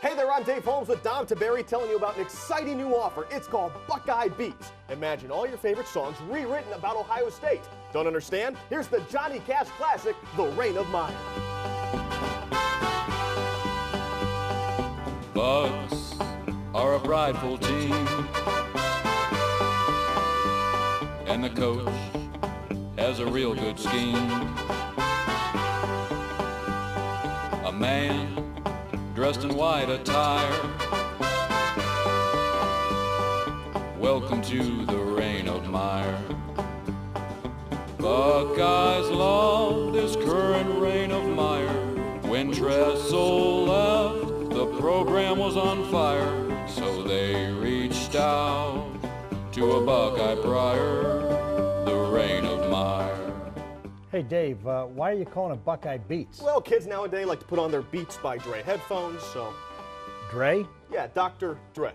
Hey there, I'm Dave Holmes with Dom Taberry telling you about an exciting new offer. It's called Buckeye Beats. Imagine all your favorite songs rewritten about Ohio State. Don't understand? Here's the Johnny Cash classic, The Reign of Mire. Bucks are a prideful team, and the coach has a real good scheme. A man dressed in white attire, welcome to the reign of mire. Buckeyes love this current reign of mire. When Tressel left, the program was on fire, so they reached out to a Buckeye prior, the reign of mire. Hey Dave, why are you calling it Buckeye Beats? Well, kids nowadays like to put on their Beats by Dre headphones, so... Dre? Yeah, Dr. Dre.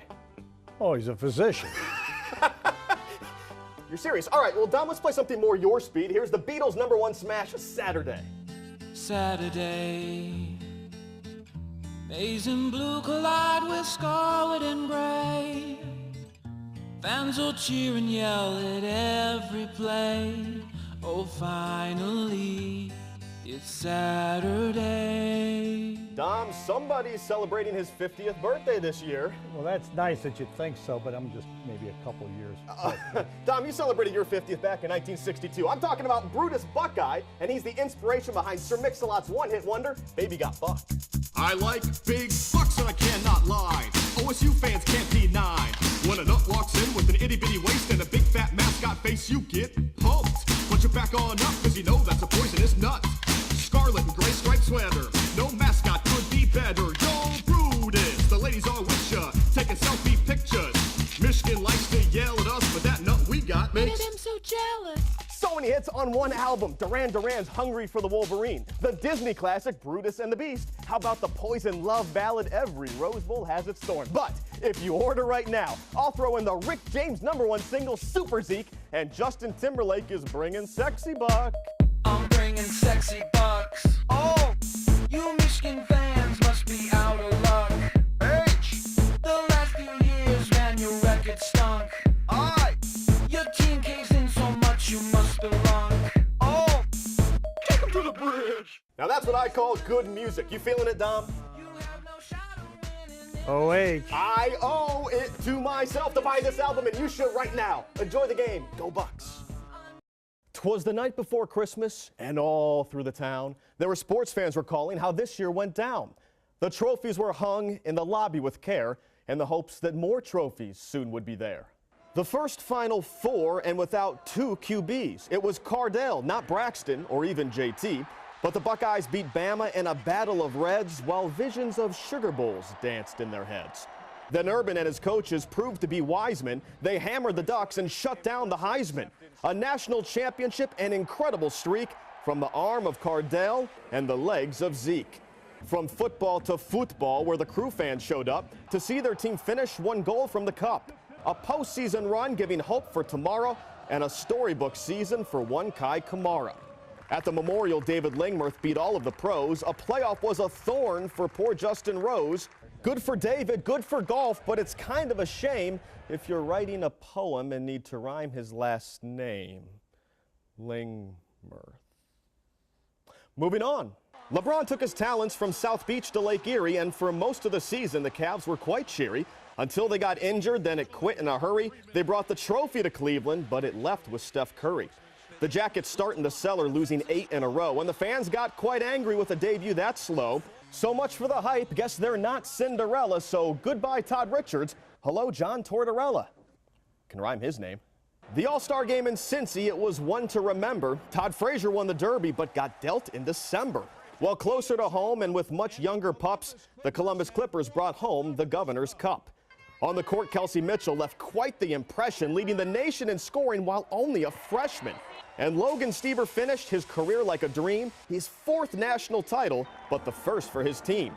Oh, he's a physician. You're serious? All right, well, Dom, let's play something more your speed. Here's the Beatles' #1 smash, Saturday. Saturday, maize and blue collide with scarlet and gray. Fans will cheer and yell at every play. Oh, finally, it's Saturday. Dom, somebody's celebrating his 50th birthday this year. Well, that's nice that you think so, but I'm just maybe a couple years. Dom, you celebrated your 50th back in 1962. I'm talking about Brutus Buckeye, and he's the inspiration behind Sir Mix-a-Lot's one-hit wonder, Baby Got Bucked. I like big bucks and I cannot lie. OSU fans can't deny. When a nut walks in with an itty-bitty waist and a big fat mascot face, you get pumped. Put your back on up, cause you know that's a poisonous nut. Scarlet and gray striped sweater, no mascot could be better. Yo, Brutus, the ladies are with ya, taking selfie pictures. Michigan likes to yell at us, but that nut we got makes I'm so jealous. So many hits on one album. Duran Duran's Hungry for the Wolverine. The Disney classic Brutus and the Beast. How about the Poison love ballad Every Rose Bowl Has Its Thorn? But if you order right now, I'll throw in the Rick James #1 single Super Zeke, and Justin Timberlake is bringing Sexy Buck. I'm bringing sexy bucks. Oh, you Michigan fans must be out of luck. H. The last few years, man, your record stunk. I. Your team caves in so much, you must belong. Oh. Take him to the bridge. Now that's what I call good music. You feeling it, Dom? You have no shot of winning. OH. I owe it to myself to buy this album, and you should right now. Enjoy the game. Go Bucks. 'Twas the night before Christmas, and all through the town, there were sports fans recalling how this year went down. The trophies were hung in the lobby with care, in the hopes that more trophies soon would be there. The first Final Four, and without two QBs. It was Cardell, not Braxton or even JT, but the Buckeyes beat Bama in a battle of Reds while visions of Sugar Bowls danced in their heads. Then Urban and his coaches proved to be wise men. They hammered the Ducks and shut down the Heisman. A national championship and incredible streak from the arm of Cardell and the legs of Zeke. From football to football, where the crew fans showed up to see their team finish one goal from the cup. A postseason run giving hope for tomorrow, and a storybook season for one Kai Kamara. At the Memorial, David Lingmerth beat all of the pros. A playoff was a thorn for poor Justin Rose. Good for David, good for golf, but it's kind of a shame if you're writing a poem and need to rhyme his last name. Lingmerth. Moving on. LeBron took his talents from South Beach to Lake Erie, and for most of the season, the Cavs were quite cheery. Until they got injured, then it quit in a hurry. They brought the trophy to Cleveland, but it left with Steph Curry. The Jackets start in the cellar, losing 8 in a row, and the fans got quite angry with a debut that slow. So much for the hype. Guess they're not Cinderella, so goodbye Todd Richards. Hello, John Tortorella. Can rhyme his name. The All-Star game in Cincy, it was one to remember. Todd Frazier won the Derby, but got dealt in December. While closer to home and with much younger pups, the Columbus Clippers brought home the Governor's Cup. On the court, Kelsey Mitchell left quite the impression, leading the nation in scoring while only a freshman. And Logan Stieber finished his career like a dream, his 4th national title, but the first for his team.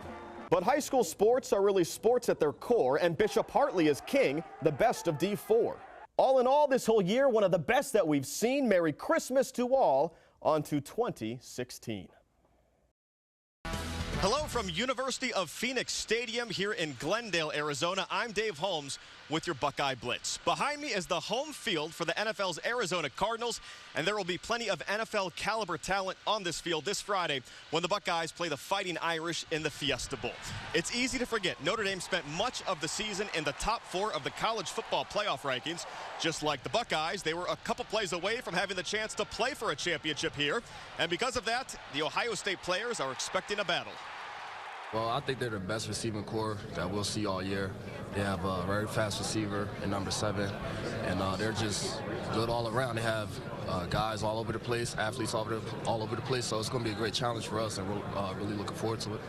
But high school sports are really sports at their core, and Bishop Hartley is king, the best of D4. All in all, this whole year, one of the best that we've seen. Merry Christmas to all, on to 2016. Hello from University of Phoenix Stadium here in Glendale, Arizona. I'm Dave Holmes with your Buckeye Blitz. Behind me is the home field for the NFL's Arizona Cardinals, and there will be plenty of NFL caliber talent on this field this Friday when the Buckeyes play the Fighting Irish in the Fiesta Bowl. It's easy to forget Notre Dame spent much of the season in the top 4 of the college football playoff rankings. Just like the Buckeyes, they were a couple plays away from having the chance to play for a championship here, and because of that, the Ohio State players are expecting a battle. Well, I think they're the best receiving core that we'll see all year. They have a very fast receiver in number 7, and they're just good all around. They have guys all over the place, athletes all over the place, so it's going to be a great challenge for us, and we're really looking forward to it.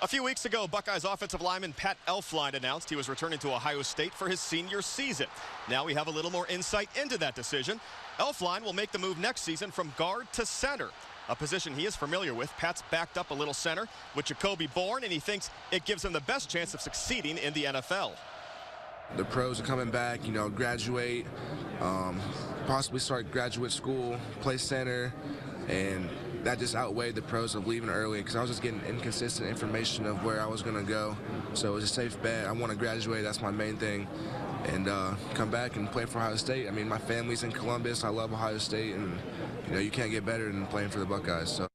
A few weeks ago, Buckeyes offensive lineman Pat Elflein announced he was returning to Ohio State for his senior season. Now we have a little more insight into that decision. Elflein will make the move next season from guard to center, a position he is familiar with. Pat's backed up a little center with Jacoby Bourne, and he thinks it gives him the best chance of succeeding in the NFL. The pros are coming back, you know, graduate, possibly start graduate school, play center, and that just outweighed the pros of leaving early because I was just getting inconsistent information of where I was going to go. So it was a safe bet. I want to graduate. That's my main thing. And come back and play for Ohio State. I mean, my family's in Columbus. I love Ohio State, and you know, you can't get better than playing for the Buckeyes. So.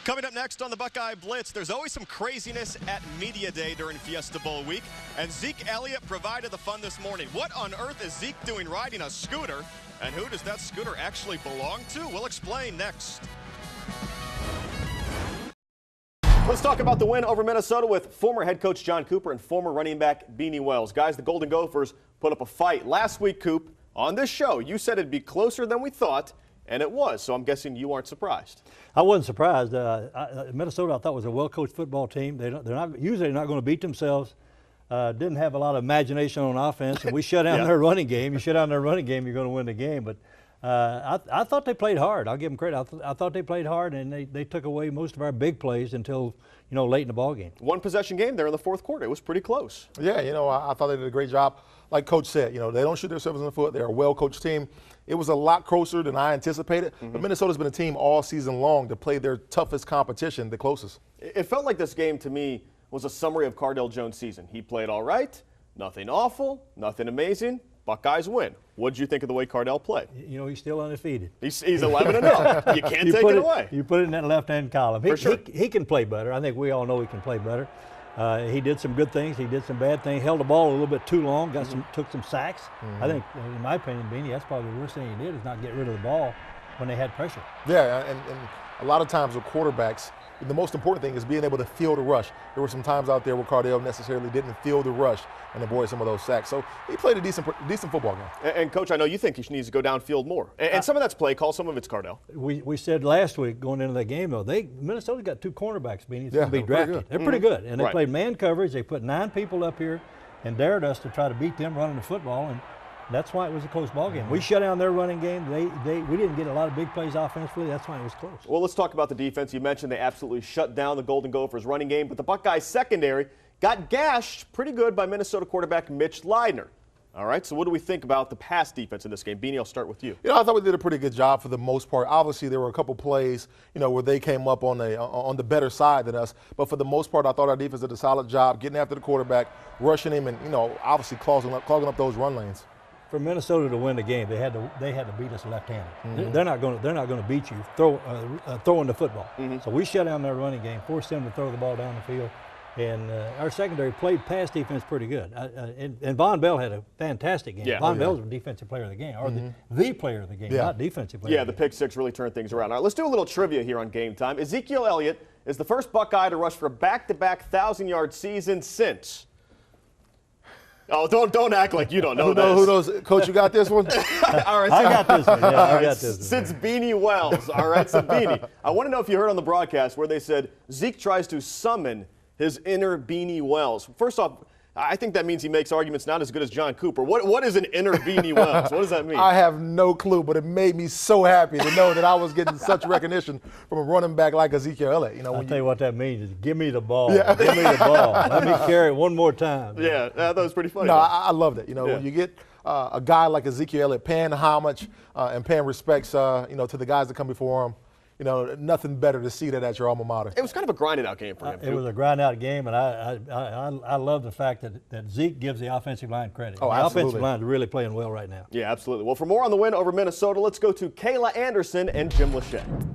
Coming up next on the Buckeye Blitz, there's always some craziness at Media Day during Fiesta Bowl week, and Zeke Elliott provided the fun this morning. What on earth is Zeke doing riding a scooter, and who does that scooter actually belong to? We'll explain next. Let's talk about the win over Minnesota with former head coach John Cooper and former running back Beanie Wells. Guys, the Golden Gophers put up a fight last week, Coop. On this show, you said it'd be closer than we thought, and it was, so I'm guessing you aren't surprised. I wasn't surprised. Minnesota, I thought, was a well-coached football team. They're usually not going to beat themselves. Didn't have a lot of imagination on offense, and we shut down their running game. You shut down their running game, you're going to win the game. But I thought they played hard. I'll give them credit. I thought they played hard, and they took away most of our big plays until, you know, late in the ball game. One possession game there in the fourth quarter. It was pretty close. Yeah, you know, I thought they did a great job. Like Coach said, you know, they don't shoot themselves in the foot. They're a well-coached team. It was a lot closer than I anticipated. But Minnesota's been a team all season long to play their toughest competition, the closest. It felt like this game to me was a summary of Cardale Jones' season. He played all right, nothing awful, nothing amazing. Buckeyes win. What did you think of the way Cardale played? You know, he's still undefeated. He's 11-0. You can't take it away. You put it in that left-hand column. For sure. He can play better. I think we all know he can play better. He did some good things. He did some bad things. Held the ball a little bit too long. Took some sacks. I think, in my opinion, Beanie, that's probably the worst thing he did is not get rid of the ball when they had pressure. Yeah, and a lot of times with quarterbacks, the most important thing is being able to feel the rush. There were some times out there where Cardale necessarily didn't feel the rush and avoid some of those sacks. So he played a decent football game. And Coach, I know you think he needs to go downfield more. And some of that's play call, some of it's Cardale. We said last week going into that game, though, Minnesota's got 2 cornerbacks, Beanie, yeah, to be drafted. They're pretty good. And they played man coverage. They put 9 people up here and dared us to try to beat them running the football. And that's why it was a close ball game. We shut down their running game. We didn't get a lot of big plays offensively. That's why it was close. Well, let's talk about the defense. You mentioned they absolutely shut down the Golden Gophers running game, but the Buckeyes secondary got gashed pretty good by Minnesota quarterback Mitch Leidner. All right, so what do we think about the pass defense in this game? Beanie, I'll start with you. You know, I thought we did a pretty good job for the most part. Obviously, there were a couple plays, you know, where they came up on the better side than us. But for the most part, I thought our defense did a solid job getting after the quarterback, rushing him, and, you know, obviously clogging up those run lanes. For Minnesota to win the game, they had to beat us left-handed. They're not going to beat you throwing the football. So we shut down their running game, forced them to throw the ball down the field, and our secondary played pass defense pretty good. And Von Bell had a fantastic game. Yeah. Von Bell was the defensive player of the game, or the player of the game, not defensive player. Yeah, the pick six really turned things around. All right, let's do a little trivia here on Game Time. Ezekiel Elliott is the first Buckeye to rush for a back-to-back 1,000-yard season since. Oh, don't act like you don't know this. Who knows? Coach, you got this one? All right, I got this one. Yeah, I got this one. Since Beanie Wells. All right, so Beanie, I want to know if you heard on the broadcast where they said Zeke tries to summon his inner Beanie Wells. First off, I think that means he makes arguments not as good as John Cooper. What is an inner Beanie Wells? What does that mean? I have no clue, but it made me so happy to know that I was getting such recognition from a running back like Ezekiel Elliott. You know, I'll tell you what that means is give me the ball. Yeah. Give me the ball. Let me carry it one more time. Yeah, that was pretty funny. No, I loved it. You know, when you get a guy like Ezekiel Elliott paying homage and paying respects, you know, to the guys that come before him, nothing better to see that at your alma mater. It was kind of a grinded out game for him. It was a grind out game, and I love the fact that Zeke gives the offensive line credit. Oh, the absolutely. offensive line is really playing well right now. Yeah, absolutely. Well, for more on the win over Minnesota, let's go to Kayla Anderson and Jim Lachey.